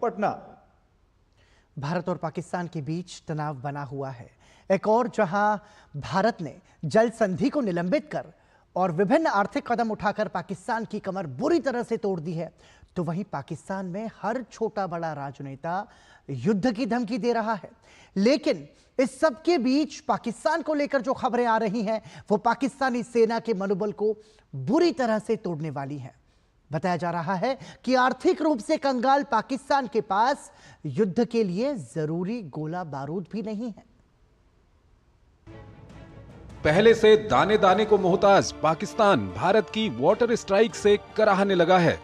पटना। भारत और पाकिस्तान के बीच तनाव बना हुआ है। एक और जहां भारत ने जल संधि को निलंबित कर और विभिन्न आर्थिक कदम उठाकर पाकिस्तान की कमर बुरी तरह से तोड़ दी है, तो वहीं पाकिस्तान में हर छोटा बड़ा राजनेता युद्ध की धमकी दे रहा है। लेकिन इस सब के बीच पाकिस्तान को लेकर जो खबरें आ रही हैं, वो पाकिस्तानी सेना के मनोबल को बुरी तरह से तोड़ने वाली हैं। बताया जा रहा है कि आर्थिक रूप से कंगाल पाकिस्तान के पास युद्ध के लिए जरूरी गोला बारूद भी नहीं है। पहले से दाने दाने को मोहताज पाकिस्तान भारत की वाटर स्ट्राइक से कराहने लगा है।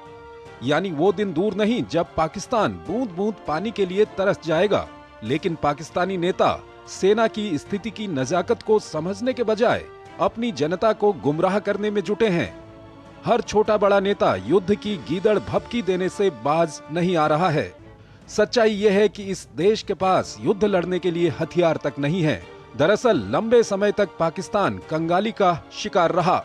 यानी वो दिन दूर नहीं जब पाकिस्तान बूंद बूंद पानी के लिए तरस जाएगा। लेकिन पाकिस्तानी नेता सेना की स्थिति की नजाकत को समझने के बजाय अपनी जनता को गुमराह करने में जुटे हैं। हर छोटा बड़ा नेता युद्ध की गीदड़ भभकी देने से बाज नहीं आ रहा है। सच्चाई यह है कि इस देश के पास युद्ध लड़ने के लिए हथियार तक नहीं है। दरअसल लंबे समय तक पाकिस्तान कंगाली का शिकार रहा।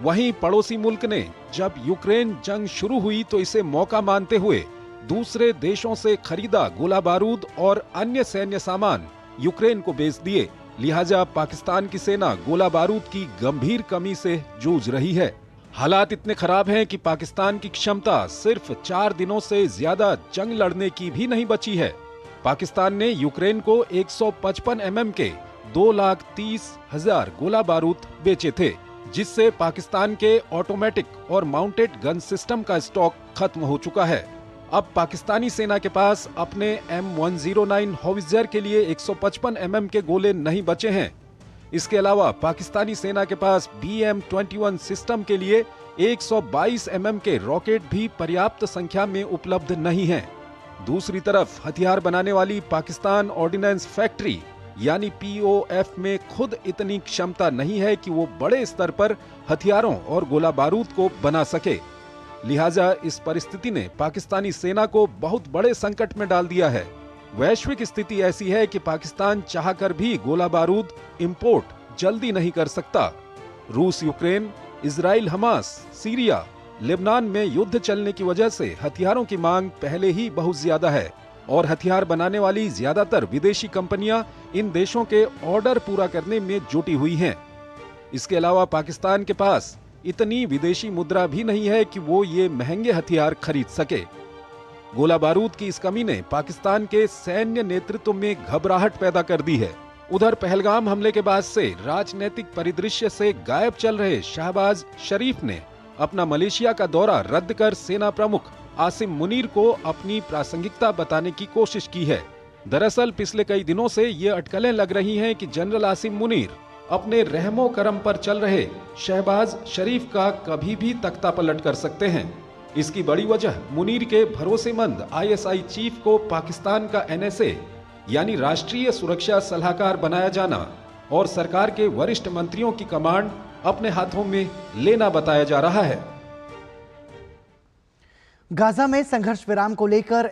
वहीं पड़ोसी मुल्क ने जब यूक्रेन जंग शुरू हुई तो इसे मौका मानते हुए दूसरे देशों से खरीदा गोला बारूद और अन्य सैन्य सामान यूक्रेन को बेच दिए। लिहाजा पाकिस्तान की सेना गोला बारूद की गंभीर कमी से जूझ रही है। हालात इतने खराब हैं कि पाकिस्तान की क्षमता सिर्फ 4 दिनों से ज्यादा जंग लड़ने की भी नहीं बची है। पाकिस्तान ने यूक्रेन को 155 mm के 2,30,000 गोला बारूद बेचे थे, जिससे पाकिस्तान के ऑटोमेटिक और माउंटेड गन सिस्टम का स्टॉक खत्म हो चुका है। अब पाकिस्तानी सेना के पास अपने M109 हॉवित्जर के लिए 155 mm के गोले नहीं बचे हैं। इसके अलावा पाकिस्तानी सेना के पास BM-21 सिस्टम के लिए 122 mm के रॉकेट भी पर्याप्त संख्या में उपलब्ध नहीं हैं। दूसरी तरफ हथियार बनाने वाली पाकिस्तान ऑर्डिनेंस फैक्ट्री यानी POF में खुद इतनी क्षमता नहीं है कि वो बड़े स्तर पर हथियारों और गोला बारूद को बना सके। लिहाजा इस परिस्थिति ने पाकिस्तानी सेना को बहुत बड़े संकट में डाल दिया है। वैश्विक स्थिति ऐसी है कि पाकिस्तान चाहकर भी गोला बारूद इंपोर्ट जल्दी नहीं कर सकता। रूस Ukraine, Israel Hamas, Syria, Lebanon में युद्ध चलने की वजह से हथियारों की मांग पहले ही बहुत ज्यादा है और हथियार बनाने वाली ज्यादातर विदेशी कंपनियां इन देशों के ऑर्डर पूरा करने में जुटी हुई हैं। इसके अलावा पाकिस्तान के पास इतनी विदेशी मुद्रा भी नहीं है कि वो ये महंगे हथियार खरीद सके। गोला बारूद की इस कमी ने पाकिस्तान के सैन्य नेतृत्व में घबराहट पैदा कर दी है। उधर पहलगाम हमले के बाद से राजनीतिक परिदृश्य से गायब चल रहे शहबाज शरीफ ने अपना मलेशिया का दौरा रद्द कर सेना प्रमुख आसिम मुनीर को अपनी प्रासंगिकता बताने की कोशिश की है। दरअसल पिछले कई दिनों से ये अटकलें लग रही हैं कि जनरल आसिम मुनीर अपने रहमो करम पर चल रहे शहबाज शरीफ का कभी भी तख्ता पलट कर सकते हैं। इसकी बड़ी वजह मुनीर के भरोसेमंद ISI चीफ को पाकिस्तान का NSA यानी राष्ट्रीय सुरक्षा सलाहकार बनाया जाना और सरकार के वरिष्ठ मंत्रियों की कमांड अपने हाथों में लेना बताया जा रहा है। गाजा में संघर्ष विराम को लेकर